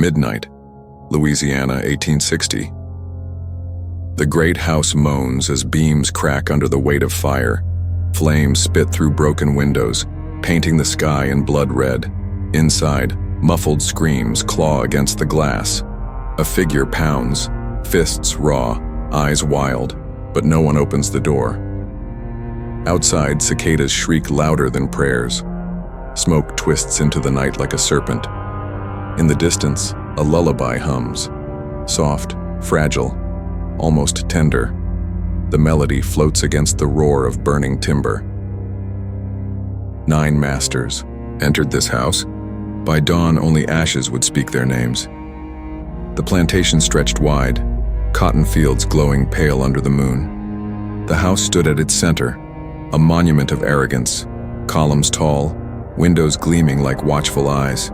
Midnight, Louisiana, 1860. The great house moans as beams crack under the weight of fire. Flames spit through broken windows, painting the sky in blood red. Inside, muffled screams claw against the glass. A figure pounds, fists raw, eyes wild, but no one opens the door. Outside, cicadas shriek louder than prayers. Smoke twists into the night like a serpent. In the distance, a lullaby hums. Soft, fragile, almost tender. The melody floats against the roar of burning timber. 9 masters entered this house. By dawn, only ashes would speak their names. The plantation stretched wide, cotton fields glowing pale under the moon. The house stood at its center, a monument of arrogance, columns tall, windows gleaming like watchful eyes.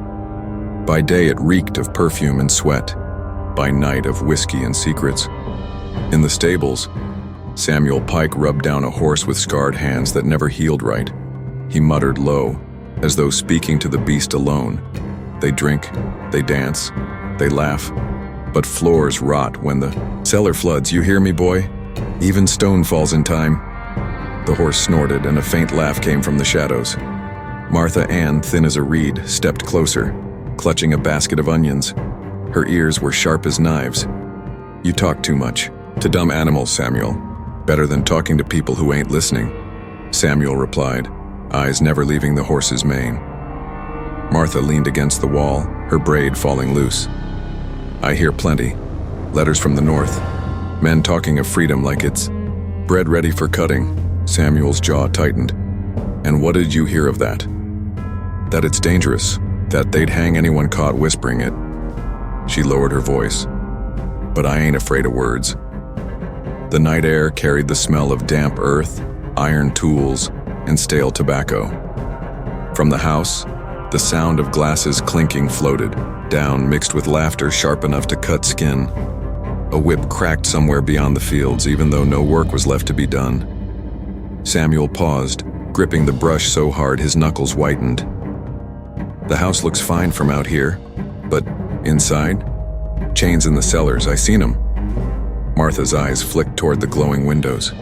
By day it reeked of perfume and sweat, by night of whiskey and secrets. In the stables, Samuel Pike rubbed down a horse with scarred hands that never healed right. He muttered low, as though speaking to the beast alone. They drink, they dance, they laugh, but floors rot when the cellar floods. You hear me, boy? Even stone falls in time. The horse snorted, and a faint laugh came from the shadows. Martha Ann, thin as a reed, stepped closer, clutching a basket of onions. Her ears were sharp as knives. You talk too much. To dumb animals, Samuel. Better than talking to people who ain't listening. Samuel replied, eyes never leaving the horse's mane. Martha leaned against the wall, her braid falling loose. I hear plenty. Letters from the north. Men talking of freedom like it's bread ready for cutting. Samuel's jaw tightened. And what did you hear of that? That it's dangerous, that they'd hang anyone caught whispering it. She lowered her voice. But I ain't afraid of words. The night air carried the smell of damp earth, iron tools, and stale tobacco. From the house, the sound of glasses clinking floated down, mixed with laughter sharp enough to cut skin. A whip cracked somewhere beyond the fields, even though no work was left to be done. Samuel paused, gripping the brush so hard his knuckles whitened. The house looks fine from out here, but inside? Chains in the cellars, I seen 'em. Martha's eyes flicked toward the glowing windows.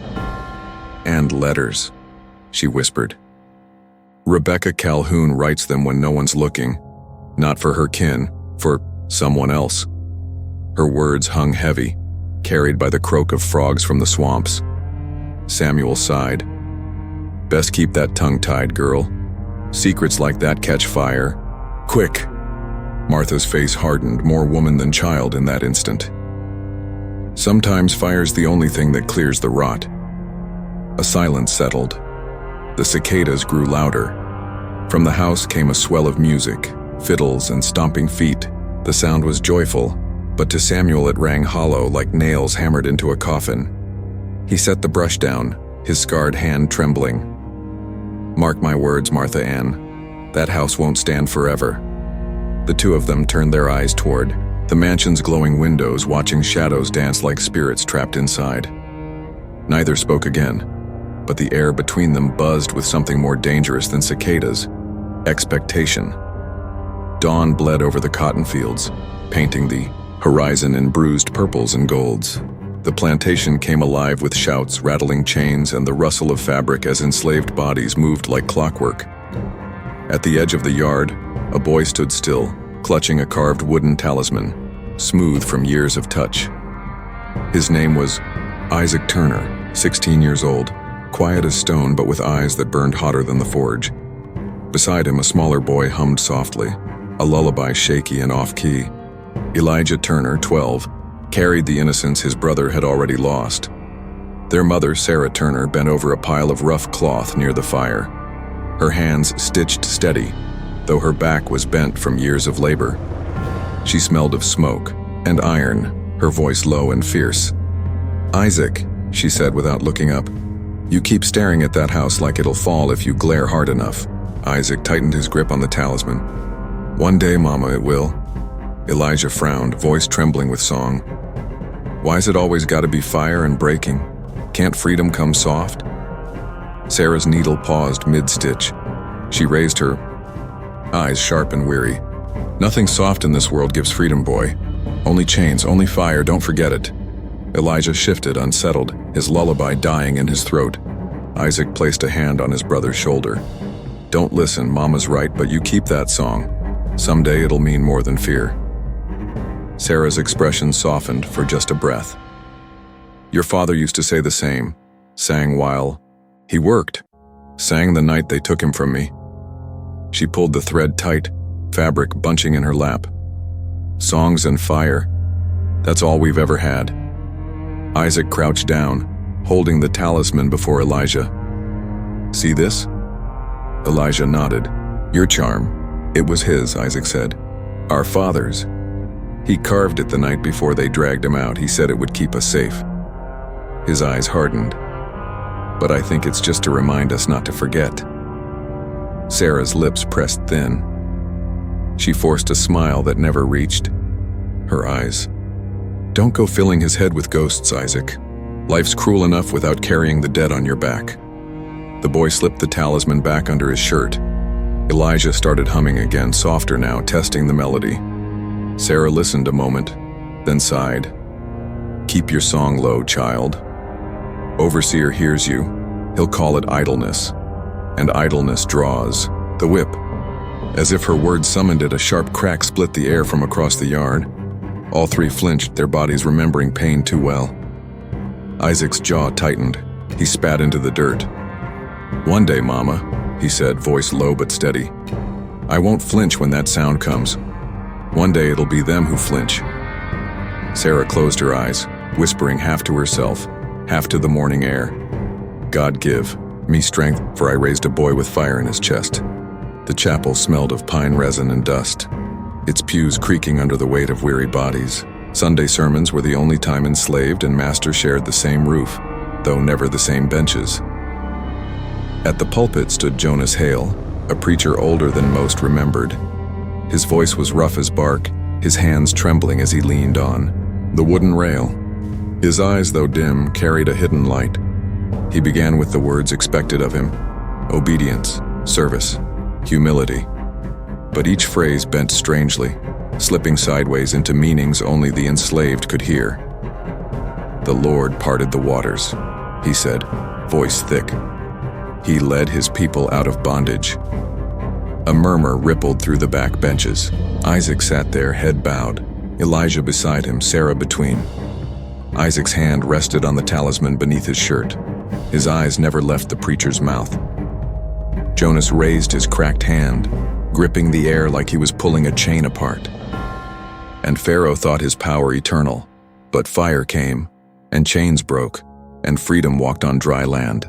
And letters, she whispered. Rebecca Calhoun writes them when no one's looking. Not for her kin, for someone else. Her words hung heavy, carried by the croak of frogs from the swamps. Samuel sighed. Best keep that tongue tied, girl. Secrets like that catch fire. Quick! Martha's face hardened, more woman than child in that instant. Sometimes fire's the only thing that clears the rot. A silence settled. The cicadas grew louder. From the house came a swell of music, fiddles and stomping feet. The sound was joyful, but to Samuel it rang hollow like nails hammered into a coffin. He set the brush down, his scarred hand trembling. Mark my words, Martha Ann. That house won't stand forever. The two of them turned their eyes toward the mansion's glowing windows, watching shadows dance like spirits trapped inside. Neither spoke again, but the air between them buzzed with something more dangerous than cicadas: expectation. Dawn bled over the cotton fields, painting the horizon in bruised purples and golds. The plantation came alive with shouts, rattling chains, and the rustle of fabric as enslaved bodies moved like clockwork. At the edge of the yard, a boy stood still, clutching a carved wooden talisman, smooth from years of touch. His name was Isaac Turner, 16 years old, quiet as stone but with eyes that burned hotter than the forge. Beside him, a smaller boy hummed softly, a lullaby shaky and off-key. Elijah Turner, 12, carried the innocence his brother had already lost. Their mother, Sarah Turner, bent over a pile of rough cloth near the fire. Her hands stitched steady, though her back was bent from years of labor. She smelled of smoke and iron, her voice low and fierce. Isaac, she said without looking up, you keep staring at that house like it'll fall if you glare hard enough. Isaac tightened his grip on the talisman. One day, Mama, it will. Elijah frowned, voice trembling with song. Why's it always gotta be fire and breaking? Can't freedom come soft? Sarah's needle paused mid-stitch. She raised her eyes sharp and weary. Nothing soft in this world gives freedom, boy. Only chains, only fire, don't forget it. Elijah shifted, unsettled, his lullaby dying in his throat. Isaac placed a hand on his brother's shoulder. Don't listen, Mama's right, but you keep that song. Someday it'll mean more than fear. Sarah's expression softened for just a breath. Your father used to say the same, sang while he worked, sang the night they took him from me. She pulled the thread tight, fabric bunching in her lap. Songs and fire, that's all we've ever had. Isaac crouched down, holding the talisman before Elijah. See this? Elijah nodded. Your charm. It was his, Isaac said. Our father's. He carved it the night before they dragged him out. He said it would keep us safe. His eyes hardened. But I think it's just to remind us not to forget. Sarah's lips pressed thin. She forced a smile that never reached her eyes. Don't go filling his head with ghosts, Isaac. Life's cruel enough without carrying the dead on your back. The boy slipped the talisman back under his shirt. Elijah started humming again, softer now, testing the melody. Sarah listened a moment, then sighed. Keep your song low, child. Overseer hears you. He'll call it idleness. And idleness draws the whip. As if her words summoned it, a sharp crack split the air from across the yard. All three flinched, their bodies remembering pain too well. Isaac's jaw tightened. He spat into the dirt. One day, Mama, he said, voice low but steady. I won't flinch when that sound comes. One day it'll be them who flinch. Sarah closed her eyes, whispering half to herself, half to the morning air. God give me strength, for I raised a boy with fire in his chest. The chapel smelled of pine resin and dust, its pews creaking under the weight of weary bodies. Sunday sermons were the only time enslaved and master shared the same roof, though never the same benches. At the pulpit stood Jonas Hale, a preacher older than most remembered. His voice was rough as bark, his hands trembling as he leaned on the wooden rail. His eyes, though dim, carried a hidden light. He began with the words expected of him: obedience, service, humility. But each phrase bent strangely, slipping sideways into meanings only the enslaved could hear. The Lord parted the waters, he said, voice thick. He led his people out of bondage. A murmur rippled through the back benches. Isaac sat there, head bowed, Elijah beside him, Sarah between. Isaac's hand rested on the talisman beneath his shirt. His eyes never left the preacher's mouth. Jonas raised his cracked hand, gripping the air like he was pulling a chain apart. And Pharaoh thought his power eternal, but fire came, and chains broke, and freedom walked on dry land.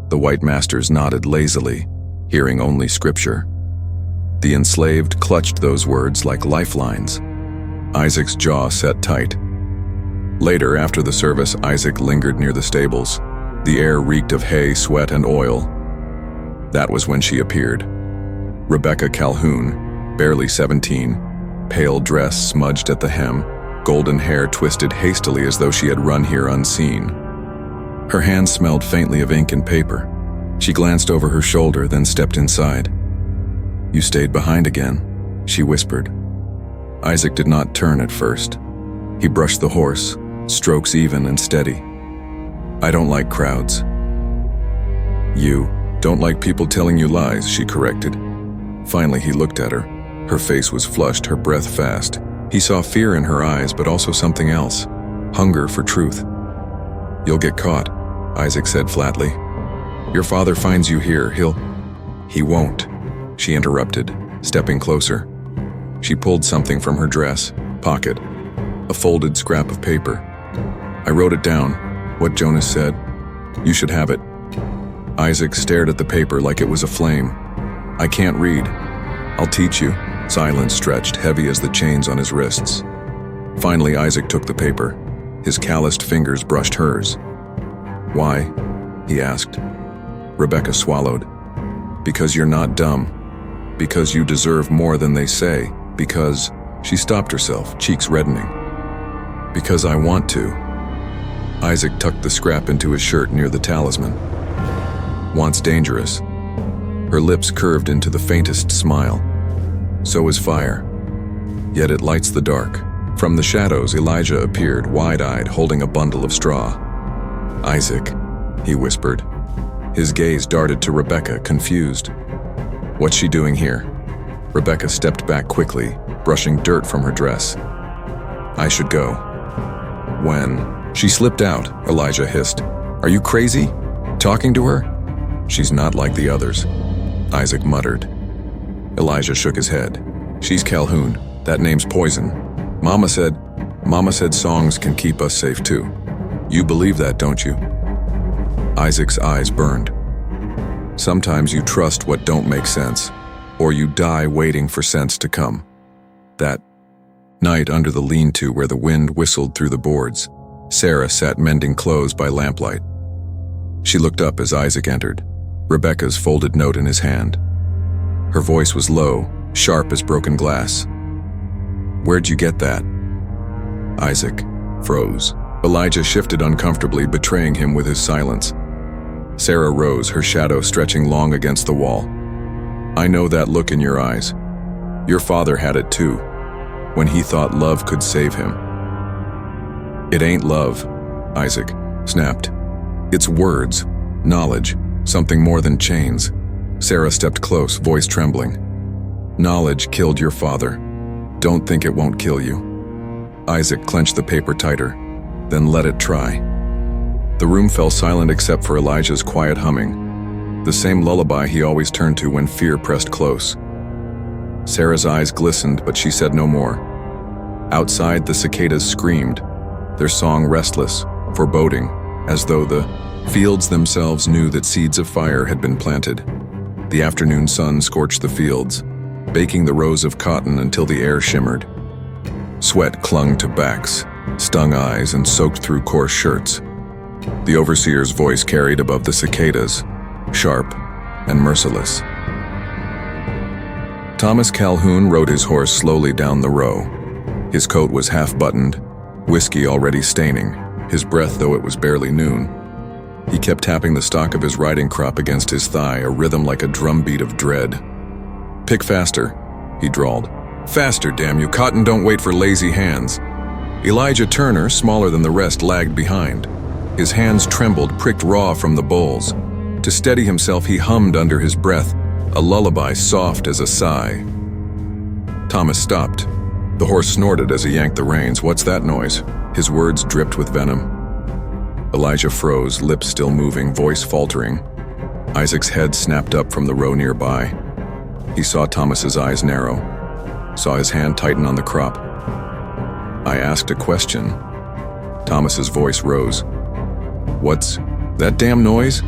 The white masters nodded lazily, hearing only scripture. The enslaved clutched those words like lifelines. Isaac's jaw set tight. Later, after the service, Isaac lingered near the stables. The air reeked of hay, sweat, and oil. That was when she appeared. Rebecca Calhoun, barely 17, pale dress smudged at the hem, golden hair twisted hastily as though she had run here unseen. Her hands smelled faintly of ink and paper. She glanced over her shoulder, then stepped inside. You stayed behind again, she whispered. Isaac did not turn at first. He brushed the horse, strokes even and steady. I don't like crowds. You don't like people telling you lies, she corrected. Finally, he looked at her. Her face was flushed, her breath fast. He saw fear in her eyes, but also something else, hunger for truth. You'll get caught, Isaac said flatly. Your father finds you here, He won't, she interrupted, stepping closer. She pulled something from her dress, pocket, a folded scrap of paper. I wrote it down, what Jonas said. You should have it. Isaac stared at the paper like it was aflame. I can't read. I'll teach you. Silence stretched, heavy as the chains on his wrists. Finally, Isaac took the paper. His calloused fingers brushed hers. Why? He asked. Rebecca swallowed. Because you're not dumb. Because you deserve more than they say. Because... She stopped herself, cheeks reddening. Because I want to. Isaac tucked the scrap into his shirt near the talisman. Want's dangerous. Her lips curved into the faintest smile. So is fire. Yet it lights the dark. From the shadows, Elijah appeared, wide-eyed, holding a bundle of straw. "Isaac," he whispered. His gaze darted to Rebecca, confused. "What's she doing here?" Rebecca stepped back quickly, brushing dirt from her dress. "I should go." "When?" "She slipped out," Elijah hissed. "Are you crazy? Talking to her?" "She's not like the others," Isaac muttered. Elijah shook his head. "She's Calhoun. That name's poison. Mama said songs can keep us safe too. You believe that, don't you?" Isaac's eyes burned. "Sometimes you trust what don't make sense, or you die waiting for sense to come." That night under the lean-to where the wind whistled through the boards, Sarah sat mending clothes by lamplight. She looked up as Isaac entered, Rebecca's folded note in his hand. Her voice was low, sharp as broken glass. "Where'd you get that?" Isaac froze. Elijah shifted uncomfortably, betraying him with his silence. Sarah rose, her shadow stretching long against the wall. "I know that look in your eyes. Your father had it too, when he thought love could save him." "It ain't love," Isaac snapped. "It's words, knowledge, something more than chains." Sarah stepped close, voice trembling. "Knowledge killed your father. Don't think it won't kill you." Isaac clenched the paper tighter, then let it try. The room fell silent except for Elijah's quiet humming, the same lullaby he always turned to when fear pressed close. Sarah's eyes glistened, but she said no more. Outside, the cicadas screamed, their song restless, foreboding, as though the fields themselves knew that seeds of fire had been planted. The afternoon sun scorched the fields, baking the rows of cotton until the air shimmered. Sweat clung to backs, stung eyes, and soaked through coarse shirts. The overseer's voice carried above the cicadas, sharp and merciless. Thomas Calhoun rode his horse slowly down the row. His coat was half-buttoned, whiskey already staining, his breath though it was barely noon. He kept tapping the stock of his riding crop against his thigh, a rhythm like a drumbeat of dread. "Pick faster," he drawled. "Faster, damn you, cotton don't wait for lazy hands." Elijah Turner, smaller than the rest, lagged behind. His hands trembled, pricked raw from the bowls. To steady himself, he hummed under his breath, a lullaby soft as a sigh. Thomas stopped. The horse snorted as he yanked the reins. "What's that noise?" His words dripped with venom. Elijah froze, lips still moving, voice faltering. Isaac's head snapped up from the row nearby. He saw Thomas's eyes narrow, saw his hand tighten on the crop. "I asked a question." Thomas's voice rose. "What's that damn noise?"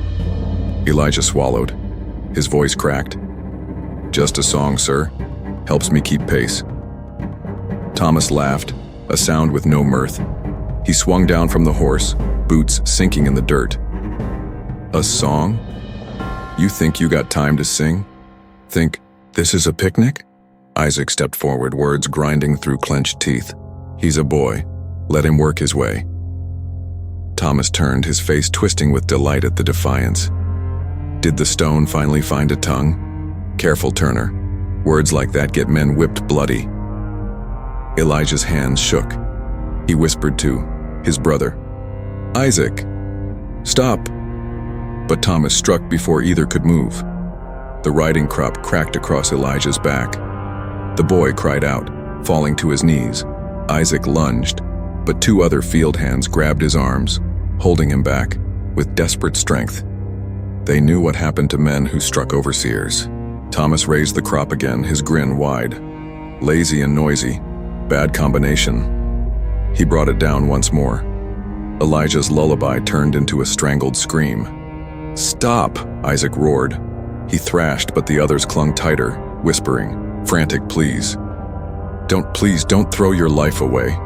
Elijah swallowed. His voice cracked. "Just a song, sir. Helps me keep pace." Thomas laughed, a sound with no mirth. He swung down from the horse, boots sinking in the dirt. "A song? You think you got time to sing? Think this is a picnic?" Isaac stepped forward, words grinding through clenched teeth. "He's a boy. Let him work his way." Thomas turned, his face twisting with delight at the defiance. Did the stone finally find a tongue? Careful, Turner. Words like that get men whipped bloody. Elijah's hands shook. He whispered to his brother, "Isaac, stop!" But Thomas struck before either could move. The riding crop cracked across Elijah's back. The boy cried out, falling to his knees. Isaac lunged, but two other field hands grabbed his arms, holding him back with desperate strength. They knew what happened to men who struck overseers. Thomas raised the crop again, his grin wide. Lazy and noisy, bad combination. He brought it down once more. Elijah's lullaby turned into a strangled scream. "Stop!" Isaac roared. He thrashed, but the others clung tighter, whispering, frantic pleas. Please don't throw your life away."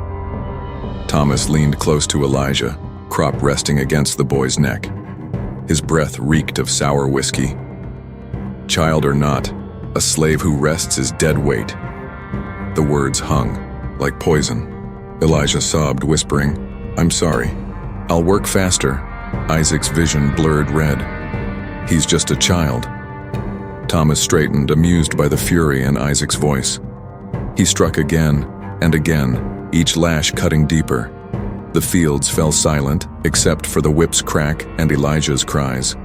Thomas leaned close to Elijah, crop resting against the boy's neck. His breath reeked of sour whiskey. "Child or not, a slave who rests is dead weight." The words hung, like poison. Elijah sobbed, whispering, "I'm sorry. I'll work faster." Isaac's vision blurred red. "He's just a child." Thomas straightened, amused by the fury in Isaac's voice. He struck again and again, each lash cutting deeper. The fields fell silent, except for the whip's crack and Elijah's cries.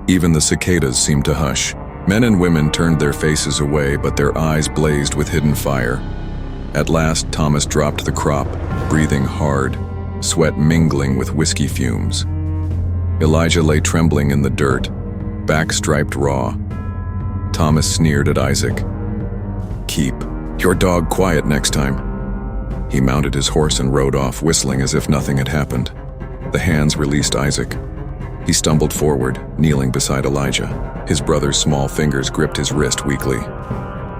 Even the cicadas seemed to hush. Men and women turned their faces away, but their eyes blazed with hidden fire. At last, Thomas dropped the crop, breathing hard, sweat mingling with whiskey fumes. Elijah lay trembling in the dirt, back striped raw. Thomas sneered at Isaac. "Keep your dog quiet next time." He mounted his horse and rode off, whistling as if nothing had happened. The hands released Isaac. He stumbled forward, kneeling beside Elijah. His brother's small fingers gripped his wrist weakly.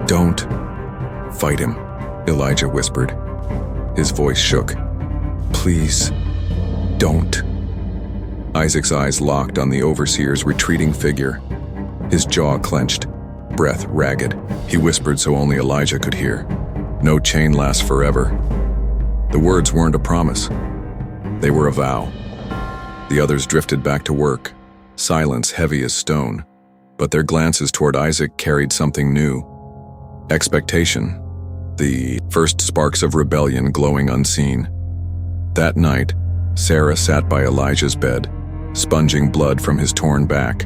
"Don't fight him," Elijah whispered. His voice shook. "Please, don't." Isaac's eyes locked on the overseer's retreating figure. His jaw clenched, breath ragged. He whispered so only Elijah could hear. "No chain lasts forever." The words weren't a promise. They were a vow. The others drifted back to work, silence heavy as stone, but their glances toward Isaac carried something new. Expectation. The first sparks of rebellion glowing unseen. That night, Sarah sat by Elijah's bed, sponging blood from his torn back.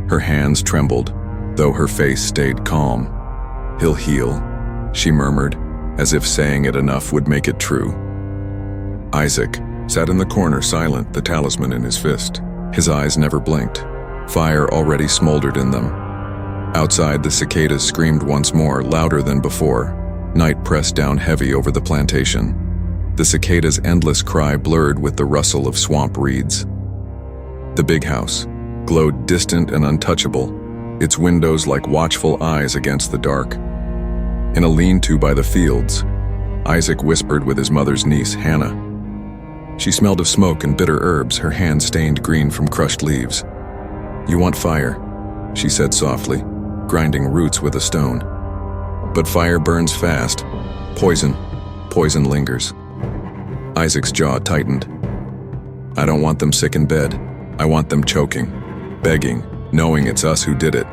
Her hands trembled, though her face stayed calm. "He'll heal," she murmured, as if saying it enough would make it true. Isaac sat in the corner, silent, the talisman in his fist. His eyes never blinked. Fire already smoldered in them. Outside, the cicadas screamed once more, louder than before. Night pressed down heavy over the plantation. The cicada's endless cry blurred with the rustle of swamp reeds. The big house glowed distant and untouchable, its windows like watchful eyes against the dark. In a lean-to by the fields, Isaac whispered with his mother's niece, Hannah. She smelled of smoke and bitter herbs, her hands stained green from crushed leaves. "You want fire," she said softly, grinding roots with a stone. "But fire burns fast. Poison lingers." Isaac's jaw tightened. "I don't want them sick in bed. I want them choking, begging, knowing it's us who did it."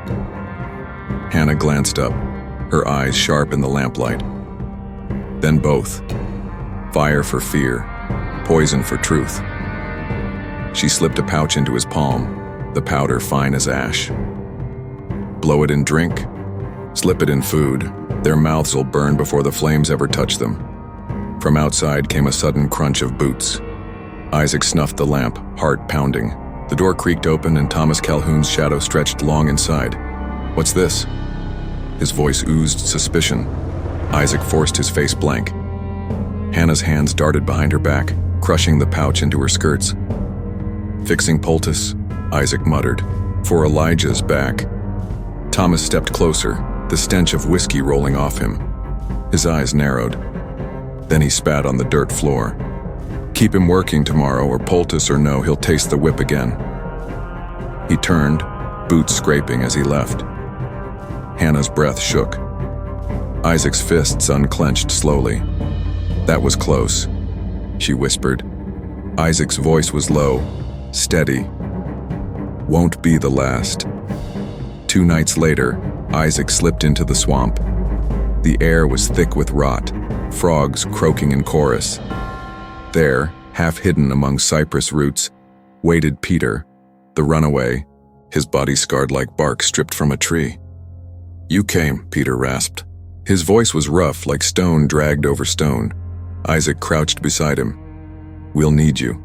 Hannah glanced up, her eyes sharp in the lamplight. Then both. Fire for fear, poison for truth. She slipped a pouch into his palm, the powder fine as ash. "Blow it in drink, slip it in food. Their mouths will burn before the flames ever touch them." From outside came a sudden crunch of boots. Isaac snuffed the lamp, heart pounding. The door creaked open and Thomas Calhoun's shadow stretched long inside. "What's this?" His voice oozed suspicion. Isaac forced his face blank. Hannah's hands darted behind her back, crushing the pouch into her skirts. "Fixing poultice," Isaac muttered, "for Elijah's back." Thomas stepped closer, the stench of whiskey rolling off him. His eyes narrowed. Then he spat on the dirt floor. "Keep him working tomorrow, or poultice or no, he'll taste the whip again." He turned, boots scraping as he left. Hannah's breath shook. Isaac's fists unclenched slowly. "That was close," she whispered. Isaac's voice was low, steady. "Won't be the last." 2 nights later, Isaac slipped into the swamp. The air was thick with rot, frogs croaking in chorus. There, half hidden among cypress roots, waited Peter, the runaway, his body scarred like bark stripped from a tree. "You came," Peter rasped. His voice was rough, like stone dragged over stone. Isaac crouched beside him. "We'll need you."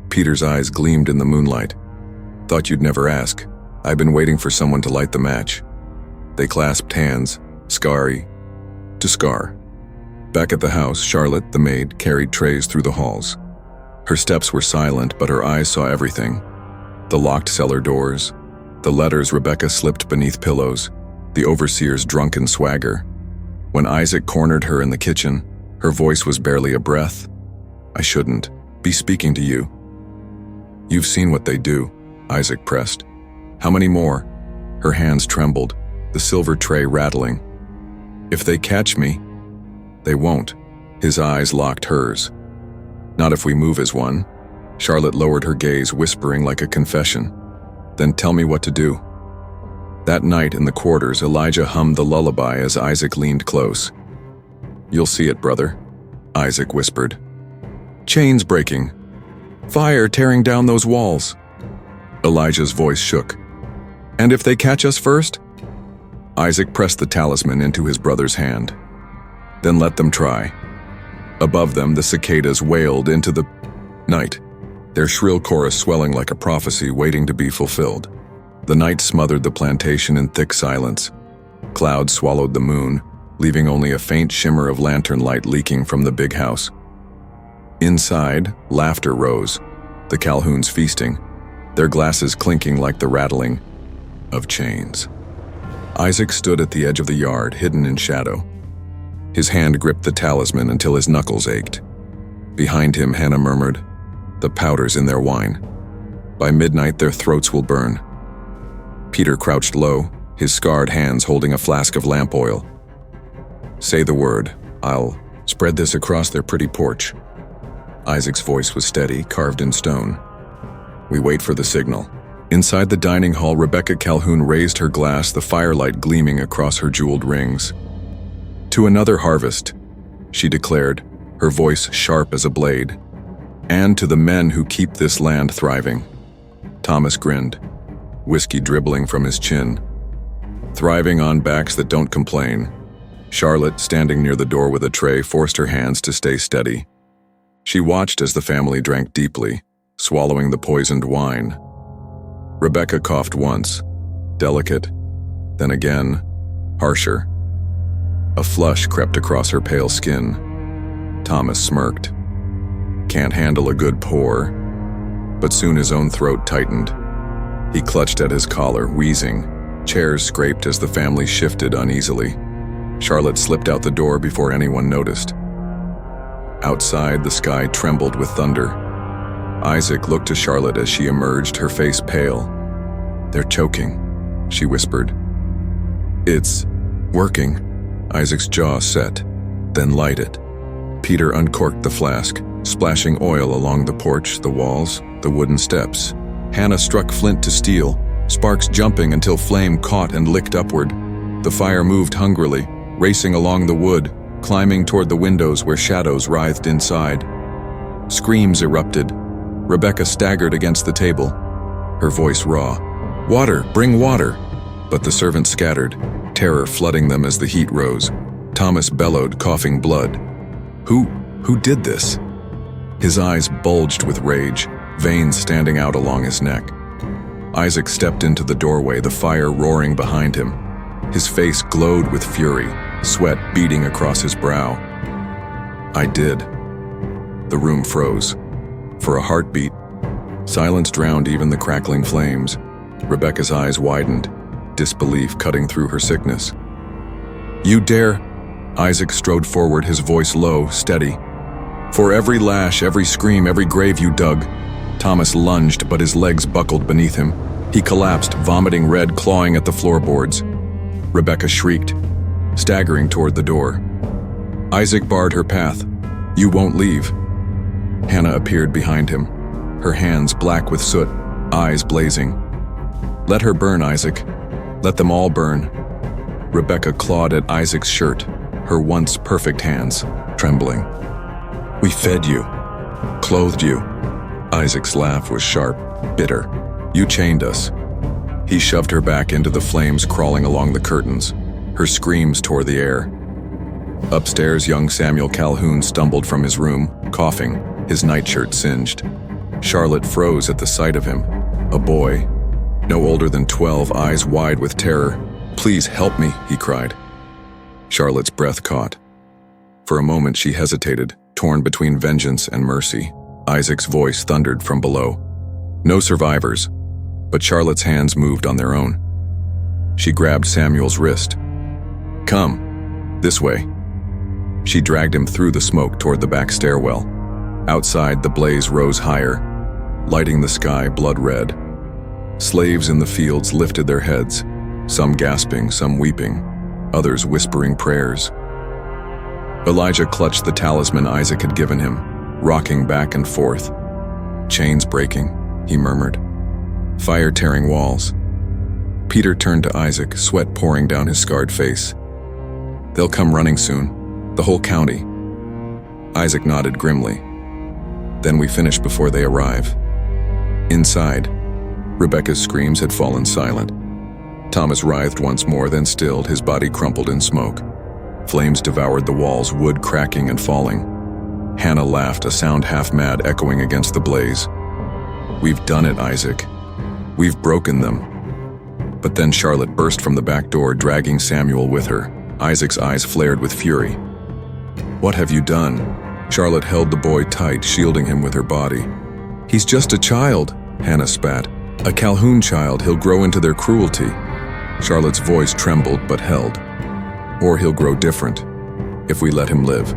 Peter's eyes gleamed in the moonlight. "Thought you'd never ask. I've been waiting for someone to light the match." They clasped hands, scarry to scar. Back at the house, Charlotte, the maid, carried trays through the halls. Her steps were silent, but her eyes saw everything. The locked cellar doors, the letters Rebecca slipped beneath pillows, the overseer's drunken swagger. When Isaac cornered her in the kitchen, her voice was barely a breath. "I shouldn't be speaking to you." "You've seen what they do," Isaac pressed. "How many more?" Her hands trembled, the silver tray rattling. "If they catch me." "They won't." His eyes locked hers. "Not if we move as one." Charlotte lowered her gaze, whispering like a confession. "Then tell me what to do." That night in the quarters, Elijah hummed the lullaby as Isaac leaned close. "You'll see it, brother," Isaac whispered. "Chains breaking. Fire tearing down those walls." Elijah's voice shook. "And if they catch us first?" Isaac pressed the talisman into his brother's hand. "Then let them try." Above them, the cicadas wailed into the night, their shrill chorus swelling like a prophecy waiting to be fulfilled. The night smothered the plantation in thick silence. Clouds swallowed the moon, leaving only a faint shimmer of lantern light leaking from the big house. Inside, laughter rose, the Calhouns feasting, their glasses clinking like the rattling of chains. Isaac stood at the edge of the yard, hidden in shadow. His hand gripped the talisman until his knuckles ached. Behind him, Hannah murmured, "The powder's in their wine. By midnight, their throats will burn." Peter crouched low, his scarred hands holding a flask of lamp oil. "Say the word. I'll spread this across their pretty porch." Isaac's voice was steady, carved in stone. We wait for the signal. Inside the dining hall, Rebecca Calhoun raised her glass, the firelight gleaming across her jeweled rings. "To another harvest," she declared, her voice sharp as a blade. "And to the men who keep this land thriving." Thomas grinned, whiskey dribbling from his chin. "Thriving on backs that don't complain." Charlotte, standing near the door with a tray, forced her hands to stay steady. She watched as the family drank deeply, swallowing the poisoned wine. Rebecca coughed once, delicate, then again, harsher. A flush crept across her pale skin. Thomas smirked. "Can't handle a good pour." But soon his own throat tightened. He clutched at his collar, wheezing. Chairs scraped as the family shifted uneasily. Charlotte slipped out the door before anyone noticed. Outside, the sky trembled with thunder. Isaac looked to Charlotte as she emerged, her face pale. "They're choking," she whispered. "It's working." Isaac's jaw set, then lighted. Peter uncorked the flask, splashing oil along the porch, the walls, the wooden steps. Hannah struck flint to steel, sparks jumping until flame caught and licked upward. The fire moved hungrily, racing along the wood, climbing toward the windows where shadows writhed inside. Screams erupted. Rebecca staggered against the table, her voice raw. "Water! Bring water!" But the servants scattered, terror flooding them as the heat rose. Thomas bellowed, coughing blood. Who did this?" His eyes bulged with rage, veins standing out along his neck. Isaac stepped into the doorway, the fire roaring behind him. His face glowed with fury, sweat beading across his brow. "I did." The room froze. For a heartbeat, silence drowned even the crackling flames. Rebecca's eyes widened, disbelief cutting through her sickness. "You dare?" Isaac strode forward, his voice low, steady. "For every lash, every scream, every grave you dug." Thomas lunged, but his legs buckled beneath him. He collapsed, vomiting red, clawing at the floorboards. Rebecca shrieked, staggering toward the door. Isaac barred her path. "You won't leave." Hannah appeared behind him, her hands black with soot, eyes blazing. "Let her burn, Isaac. Let them all burn." Rebecca clawed at Isaac's shirt, her once perfect hands trembling. "We fed you, clothed you." Isaac's laugh was sharp, bitter. "You chained us." He shoved her back into the flames crawling along the curtains. Her screams tore the air. Upstairs, young Samuel Calhoun stumbled from his room, coughing, his nightshirt singed. Charlotte froze at the sight of him. A boy, no older than 12, eyes wide with terror. "Please help me," he cried. Charlotte's breath caught. For a moment she hesitated, torn between vengeance and mercy. Isaac's voice thundered from below. "No survivors." But Charlotte's hands moved on their own. She grabbed Samuel's wrist. "Come, this way." She dragged him through the smoke toward the back stairwell. Outside, the blaze rose higher, lighting the sky blood red. Slaves in the fields lifted their heads, some gasping, some weeping, others whispering prayers. Elijah clutched the talisman Isaac had given him, rocking back and forth. "Chains breaking," he murmured. "Fire tearing walls." Peter turned to Isaac, sweat pouring down his scarred face. "They'll come running soon. The whole county." Isaac nodded grimly. "Then we finish before they arrive." Inside, Rebecca's screams had fallen silent. Thomas writhed once more, then stilled, his body crumpled in smoke. Flames devoured the walls, wood cracking and falling. Hannah laughed, a sound half-mad echoing against the blaze. "We've done it, Isaac. We've broken them." But then Charlotte burst from the back door, dragging Samuel with her. Isaac's eyes flared with fury. "What have you done?" Charlotte held the boy tight, shielding him with her body. "He's just a child," Hannah spat. "A Calhoun child. He'll grow into their cruelty." Charlotte's voice trembled but held. "Or he'll grow different, if we let him live."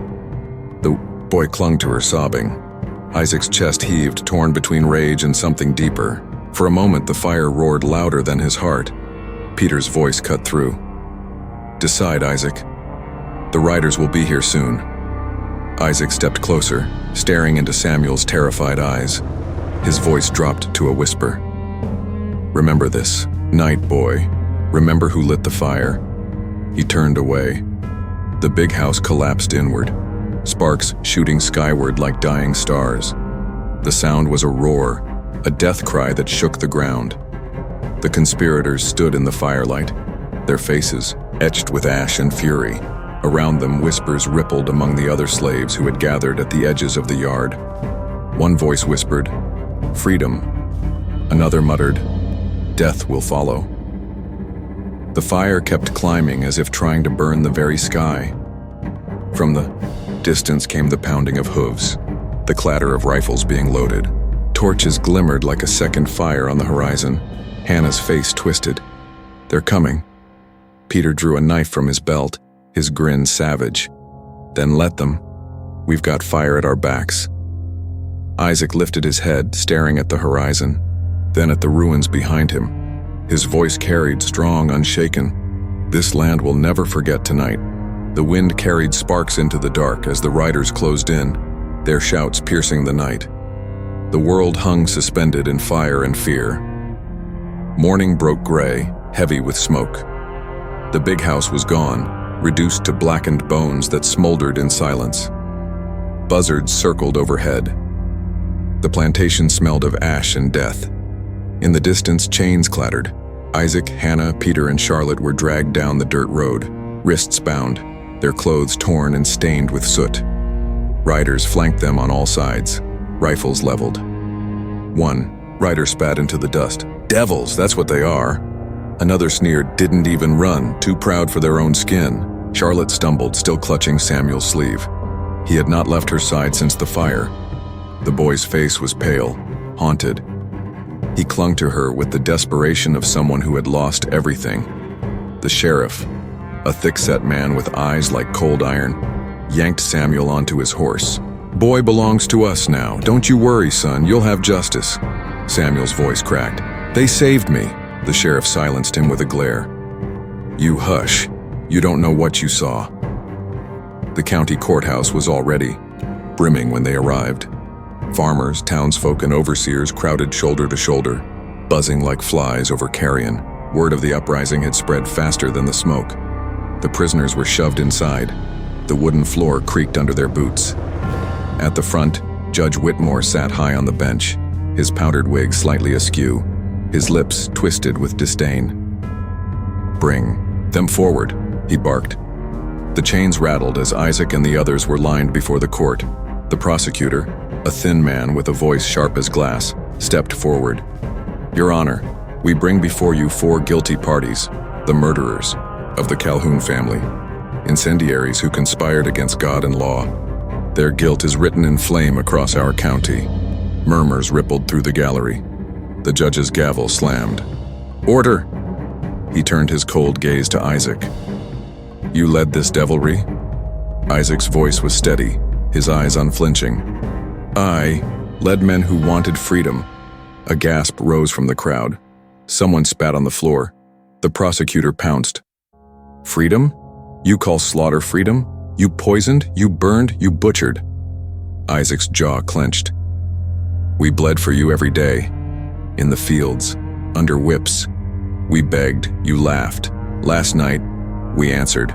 The boy clung to her, sobbing. Isaac's chest heaved, torn between rage and something deeper. For a moment, the fire roared louder than his heart. Peter's voice cut through. "Decide, Isaac. The riders will be here soon." Isaac stepped closer, staring into Samuel's terrified eyes. His voice dropped to a whisper. "Remember this night, boy. Remember who lit the fire." He turned away. The big house collapsed inward, sparks shooting skyward like dying stars. The sound was a roar, a death cry that shook the ground. The conspirators stood in the firelight, their faces etched with ash and fury. Around them, whispers rippled among the other slaves who had gathered at the edges of the yard. One voice whispered, "Freedom." Another muttered, "Death will follow." The fire kept climbing as if trying to burn the very sky. From the distance came the pounding of hooves, the clatter of rifles being loaded. Torches glimmered like a second fire on the horizon. Hannah's face twisted. "They're coming." Peter drew a knife from his belt, his grin savage. "Then let them. We've got fire at our backs." Isaac lifted his head, staring at the horizon, then at the ruins behind him. His voice carried, strong, unshaken. "This land will never forget tonight." The wind carried sparks into the dark as the riders closed in, their shouts piercing the night. The world hung suspended in fire and fear. Morning broke gray, heavy with smoke. The big house was gone, reduced to blackened bones that smoldered in silence. Buzzards circled overhead. The plantation smelled of ash and death. In the distance, chains clattered. Isaac, Hannah, Peter, and Charlotte were dragged down the dirt road, wrists bound, their clothes torn and stained with soot. Riders flanked them on all sides, rifles leveled. One rider spat into the dust. "Devils, that's what they are." Another sneered, "Didn't even run, too proud for their own skin." Charlotte stumbled, still clutching Samuel's sleeve. He had not left her side since the fire. The boy's face was pale, haunted. He clung to her with the desperation of someone who had lost everything. The sheriff, a thick-set man with eyes like cold iron, yanked Samuel onto his horse. "Boy belongs to us now. Don't you worry, son. You'll have justice." Samuel's voice cracked. "They saved me." The sheriff silenced him with a glare. "You hush. You don't know what you saw." The county courthouse was already brimming when they arrived. Farmers, townsfolk, and overseers crowded shoulder to shoulder, buzzing like flies over carrion. Word of the uprising had spread faster than the smoke. The prisoners were shoved inside. The wooden floor creaked under their boots. At the front, Judge Whitmore sat high on the bench, his powdered wig slightly askew, his lips twisted with disdain. "Bring them forward," he barked. The chains rattled as Isaac and the others were lined before the court. The prosecutor, a thin man with a voice sharp as glass, stepped forward. "Your Honor, we bring before you 4 guilty parties, the murderers of the Calhoun family, incendiaries who conspired against God and law. Their guilt is written in flame across our county." Murmurs rippled through the gallery. The judge's gavel slammed. "Order!" He turned his cold gaze to Isaac. "You led this devilry?" Isaac's voice was steady, his eyes unflinching. "I led men who wanted freedom." A gasp rose from the crowd. Someone spat on the floor. The prosecutor pounced. "Freedom? You call slaughter freedom? You poisoned, you burned, you butchered." Isaac's jaw clenched. "We bled for you every day, in the fields, under whips. We begged, you laughed. Last night, we answered.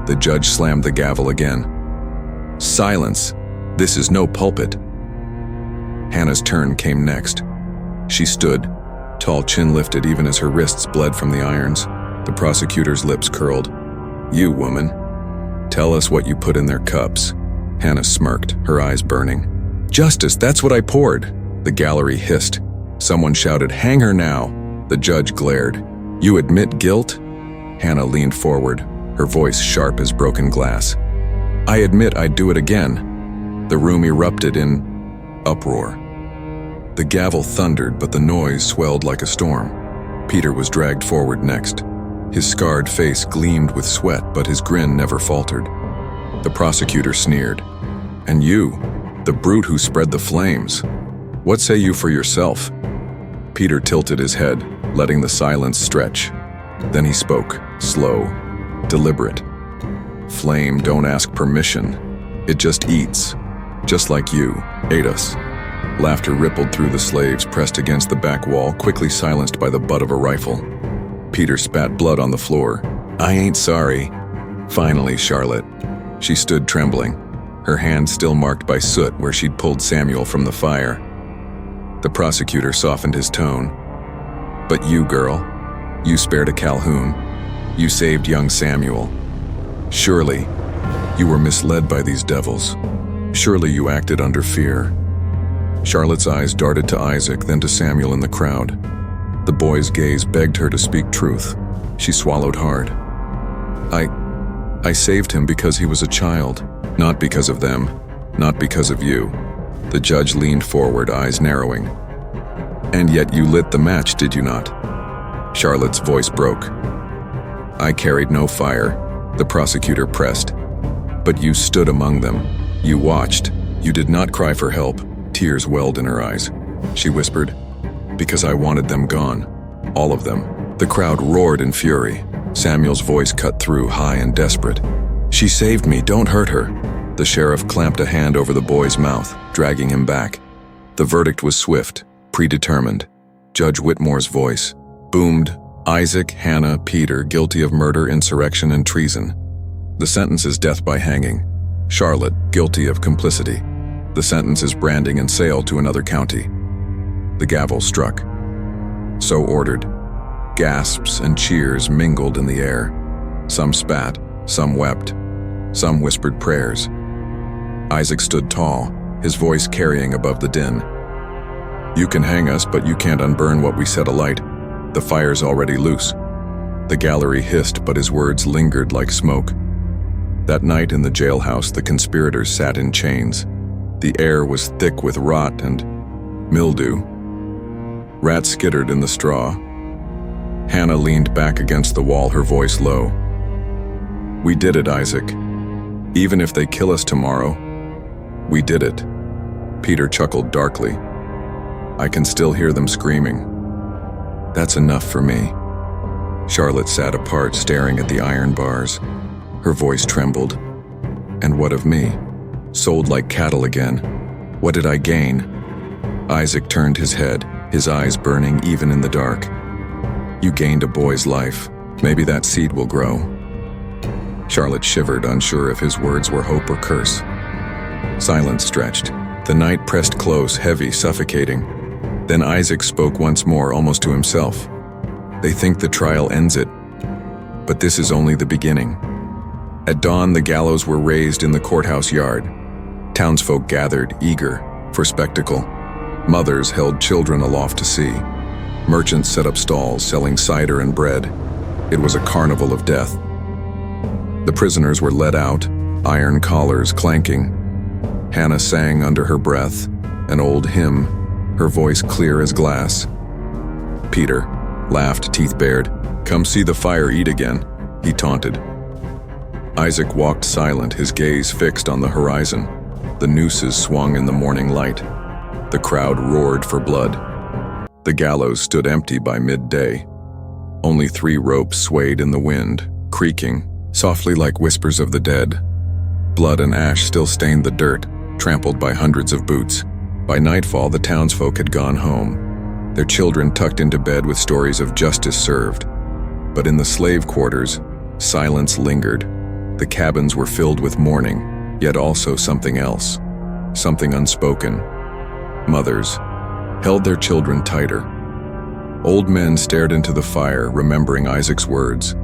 The judge slammed the gavel again. Silence! This is no pulpit. Hannah's turn came next. She stood, tall chin lifted even as her wrists bled from the irons. The prosecutor's lips curled. You, woman, tell us what you put in their cups. Hannah smirked, her eyes burning. Justice, that's what I poured. The gallery hissed. Someone shouted, hang her now. The judge glared. You admit guilt? Hannah leaned forward, her voice sharp as broken glass. I admit I'd do it again. The room erupted in uproar. The gavel thundered, but the noise swelled like a storm. Peter was dragged forward next. His scarred face gleamed with sweat, but his grin never faltered. The prosecutor sneered. And you, the brute who spread the flames, what say you for yourself? Peter tilted his head, letting the silence stretch. Then he spoke, slow, deliberate. Flame don't ask permission. It just eats, just like you ate us. Laughter rippled through the slaves pressed against the back wall, quickly silenced by the butt of a rifle. Peter spat blood on the floor. I ain't sorry. Finally, Charlotte. She stood trembling, her hand still marked by soot where she'd pulled Samuel from the fire. The prosecutor softened his tone. But you, girl, you spared a Calhoun. You saved young Samuel. Surely, you were misled by these devils. Surely you acted under fear. Charlotte's eyes darted to Isaac, then to Samuel in the crowd. The boy's gaze begged her to speak truth. She swallowed hard. I saved him because he was a child, not because of them, not because of you. The judge leaned forward, eyes narrowing. And yet you lit the match, did you not? Charlotte's voice broke. I carried no fire, the prosecutor pressed. But you stood among them. You watched. You did not cry for help. Tears welled in her eyes. She whispered, because I wanted them gone. All of them. The crowd roared in fury. Samuel's voice cut through, high and desperate. She saved me, don't hurt her. The sheriff clamped a hand over the boy's mouth, dragging him back. The verdict was swift, predetermined. Judge Whitmore's voice boomed, Isaac, Hannah, Peter, guilty of murder, insurrection, and treason. The sentence is death by hanging. Charlotte, guilty of complicity. The sentence is branding and sale to another county. The gavel struck. So ordered. Gasps and cheers mingled in the air. Some spat, some wept, some whispered prayers. Isaac stood tall, his voice carrying above the din. You can hang us, but you can't unburn what we set alight. The fire's already loose. The gallery hissed, but his words lingered like smoke. That night in the jailhouse, the conspirators sat in chains. The air was thick with rot and mildew. Rats skittered in the straw. Hannah leaned back against the wall, her voice low. We did it, Isaac. Even if they kill us tomorrow, we did it. Peter chuckled darkly. I can still hear them screaming. That's enough for me. Charlotte sat apart, staring at the iron bars. Her voice trembled. And what of me? Sold like cattle again. What did I gain? Isaac turned his head, his eyes burning even in the dark. You gained a boy's life. Maybe that seed will grow. Charlotte shivered, unsure if his words were hope or curse. Silence stretched. The night pressed close, heavy, suffocating. Then Isaac spoke once more, almost to himself. They think the trial ends it, but this is only the beginning. At dawn, the gallows were raised in the courthouse yard. Townsfolk gathered, eager, for spectacle. Mothers held children aloft to see. Merchants set up stalls, selling cider and bread. It was a carnival of death. The prisoners were led out, iron collars clanking. Hannah sang under her breath, an old hymn, her voice clear as glass. Peter laughed, teeth bared. Come see the fire eat again, he taunted. Isaac walked silent, his gaze fixed on the horizon. The nooses swung in the morning light. The crowd roared for blood. The gallows stood empty by midday. Only 3 ropes swayed in the wind, creaking, softly like whispers of the dead. Blood and ash still stained the dirt, trampled by hundreds of boots. By nightfall, the townsfolk had gone home. their children tucked into bed with stories of justice served. But in the slave quarters, silence lingered. The cabins were filled with mourning, yet also something else, something unspoken. Mothers held their children tighter. Old men stared into the fire, remembering Isaac's words.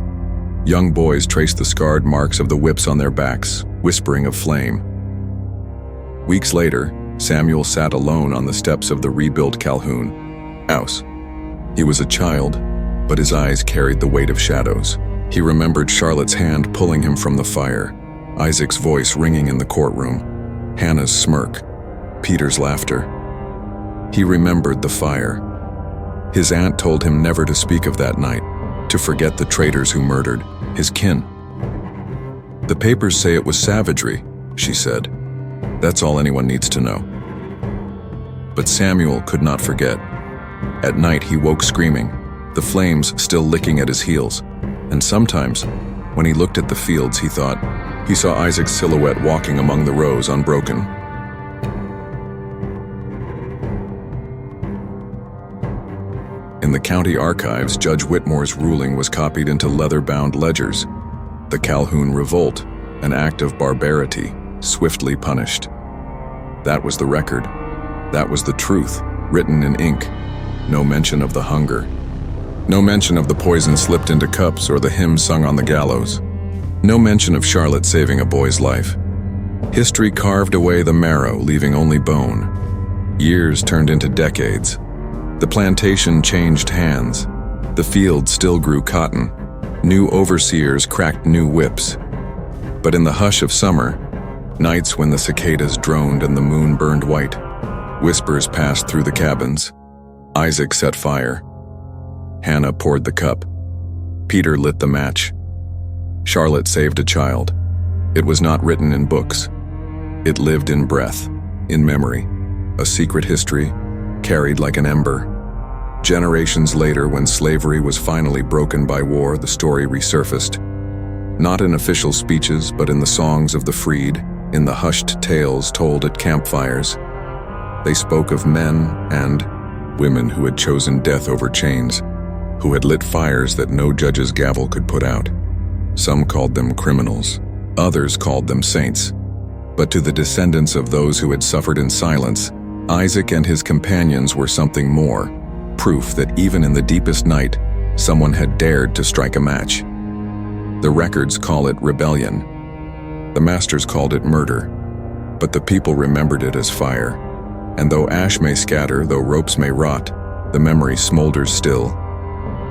Young boys traced the scarred marks of the whips on their backs, whispering of flame. Weeks later, Samuel sat alone on the steps of the rebuilt Calhoun house. He was a child, but his eyes carried the weight of shadows. He remembered Charlotte's hand pulling him from the fire, Isaac's voice ringing in the courtroom, Hannah's smirk, Peter's laughter. He remembered the fire. His aunt told him never to speak of that night, to forget the traitors who murdered his kin. "The papers say it was savagery," she said. "That's all anyone needs to know." But Samuel could not forget. At night he woke screaming, the flames still licking at his heels. And sometimes, when he looked at the fields, he thought he saw Isaac's silhouette walking among the rows unbroken. In the county archives, Judge Whitmore's ruling was copied into leather-bound ledgers. The Calhoun Revolt, an act of barbarity, swiftly punished. That was the record. That was the truth, written in ink. No mention of the hunger. No mention of the poison slipped into cups or the hymn sung on the gallows. No mention of Charlotte saving a boy's life. History carved away the marrow, leaving only bone. Years turned into decades. The plantation changed hands. The field still grew cotton. New overseers cracked new whips. But in the hush of summer, nights when the cicadas droned and the moon burned white, whispers passed through the cabins. Isaac set fire. Hannah poured the cup. Peter lit the match. Charlotte saved a child. It was not written in books. It lived in breath, in memory, a secret history, carried like an ember. Generations later, when slavery was finally broken by war, the story resurfaced. Not in official speeches, but in the songs of the freed, in the hushed tales told at campfires. They spoke of men and women who had chosen death over chains, who had lit fires that no judge's gavel could put out. Some called them criminals, others called them saints. But to the descendants of those who had suffered in silence, Isaac and his companions were something more, proof that even in the deepest night, someone had dared to strike a match. The records call it rebellion. The masters called it murder. But the people remembered it as fire. And though ash may scatter, though ropes may rot, the memory smolders still.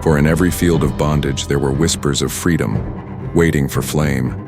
For in every field of bondage there were whispers of freedom, waiting for flame.